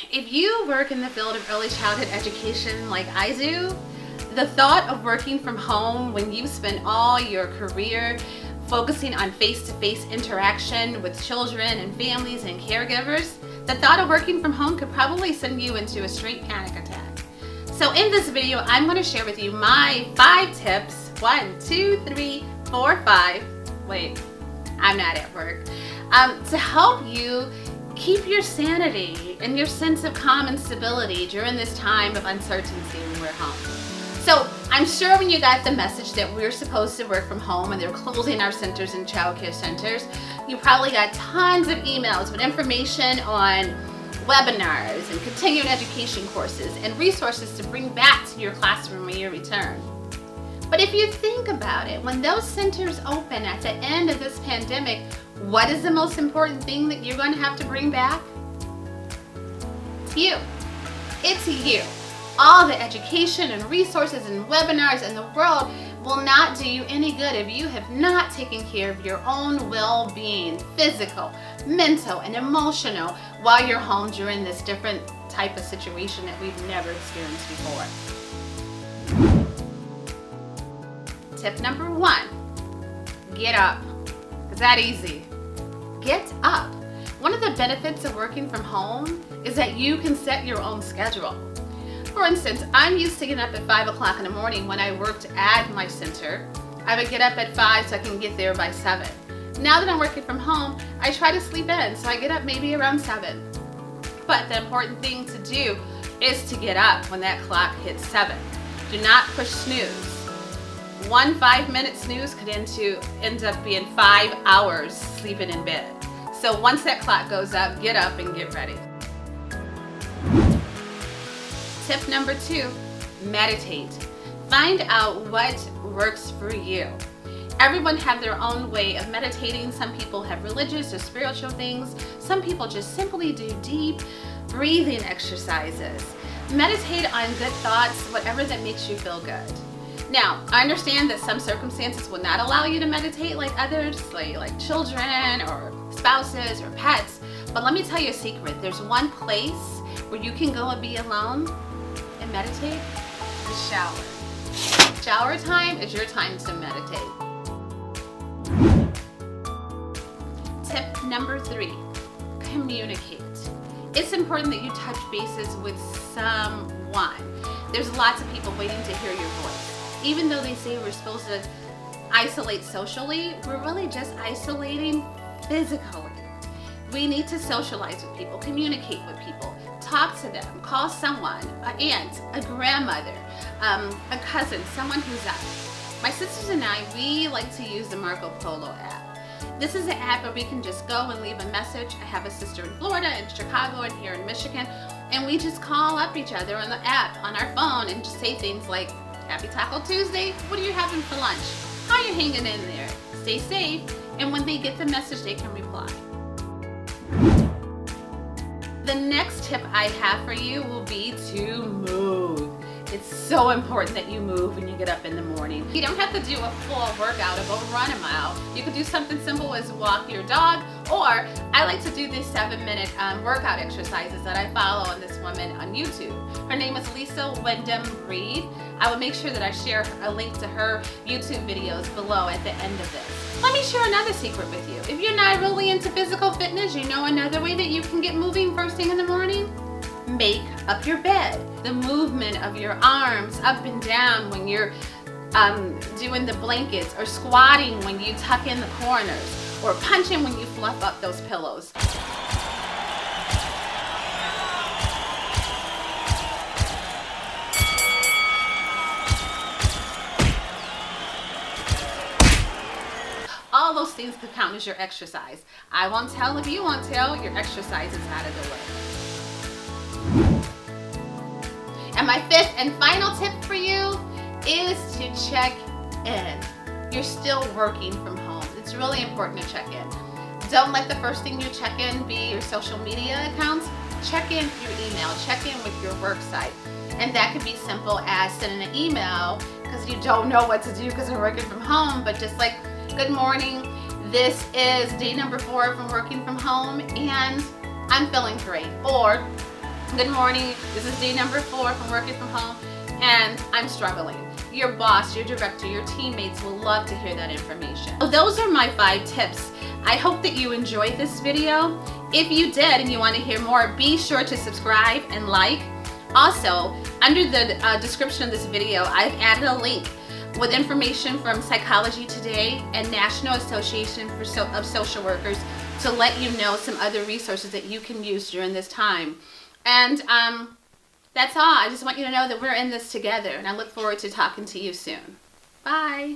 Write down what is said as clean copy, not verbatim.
If you work in the field of early childhood education like I do, the thought of working from home when you spend all your career focusing on face-to-face interaction with children and families and caregivers, the thought of working from home could probably send you into a straight panic attack. So in this video, I'm going to share with you my 5 tips. 1, 2, 3, 4, 5. Wait, I'm not at work. To help you keep your sanity and your sense of calm and stability during this time of uncertainty when we're home. So I'm sure when you got the message that we're supposed to work from home and they're closing our centers and childcare centers, you probably got tons of emails with information on webinars and continuing education courses and resources to bring back to your classroom when you return. But if you think about it, when those centers open at the end of this pandemic, what is the most important thing that you're going to have to bring back? It's you. It's you. All the education and resources and webinars in the world will not do you any good if you have not taken care of your own well-being, physical, mental, and emotional while you're home during this different type of situation that we've never experienced before. Tip number 1, get up. It's that easy. Get up. One of the benefits of working from home is that you can set your own schedule. For instance, I'm used to getting up at 5 o'clock in the morning when I worked at my center. I would get up at 5 so I can get there by 7. Now that I'm working from home, I try to sleep in, so I get up maybe around 7. But the important thing to do is to get up when that clock hits 7. Do not push snooze. One 5-minute snooze could end up being 5 hours sleeping in bed. So once that clock goes up, get up and get ready. Tip number 2, meditate. Find out what works for you. Everyone have their own way of meditating. Some people have religious or spiritual things. Some people just simply do deep breathing exercises. Meditate on good thoughts, whatever that makes you feel good. Now, I understand that some circumstances will not allow you to meditate like others, like children or spouses or pets. But let me tell you a secret. There's one place where you can go and be alone and meditate, the shower. Shower time is your time to meditate. Tip number 3, communicate. It's important that you touch bases with someone. There's lots of people waiting to hear your voice. Even though they say we're supposed to isolate socially, we're really just isolating physically. We need to socialize with people, communicate with people, talk to them, call someone, an aunt, a grandmother, a cousin, someone who's up. My sisters and I, we like to use the Polo app. This is an app where we can just go and leave a message. I have a sister in Florida, in Chicago, and here in Michigan, and we just call up each other on the app, on our phone, and just say things like, Happy Taco Tuesday, what are you having for lunch? How are you hanging in there? Stay safe, and when they get the message, they can reply. The next tip I have for you will be to move. It's so important that you move when you get up in the morning. You don't have to do a full workout or go run a mile. You can do something simple as walk your dog, or I like to do these 7-minute workout exercises that I follow on this woman on YouTube. Her name is Wyndham-Reed. I will make sure that I share a link to her YouTube videos below at the end of this. Let me share another secret with you. If you're not really into physical fitness, you know another way that you can get moving first thing in the morning? Make up your bed. The movement of your arms up and down when you're doing the blankets, or squatting when you tuck in the corners, or punching when you fluff up those pillows. All those things could count as your exercise. I won't tell if you won't tell, your exercise is out of the way. And my 5th and final tip for you is to check in. You're still working from home. It's really important to check in. Don't let the first thing you check in be your social media accounts. Check in through email. Check in with your work site. And that could be simple as sending an email because you don't know what to do because you're working from home, but just like, good morning, this is day number 4 from working from home and I'm feeling great. Or Good morning. This is day number 4 from working from home, and I'm struggling. Your boss, your director, your teammates will love to hear that information. So those are my 5 tips. I hope that you enjoyed this video. If you did and you want to hear more, be sure to subscribe and like. Also, under the description of this video, I've added a link with information from Psychology Today and National Association of Social Workers to let you know some other resources that you can use during this time. And that's all. I just want you to know that we're in this together, and I look forward to talking to you soon. Bye.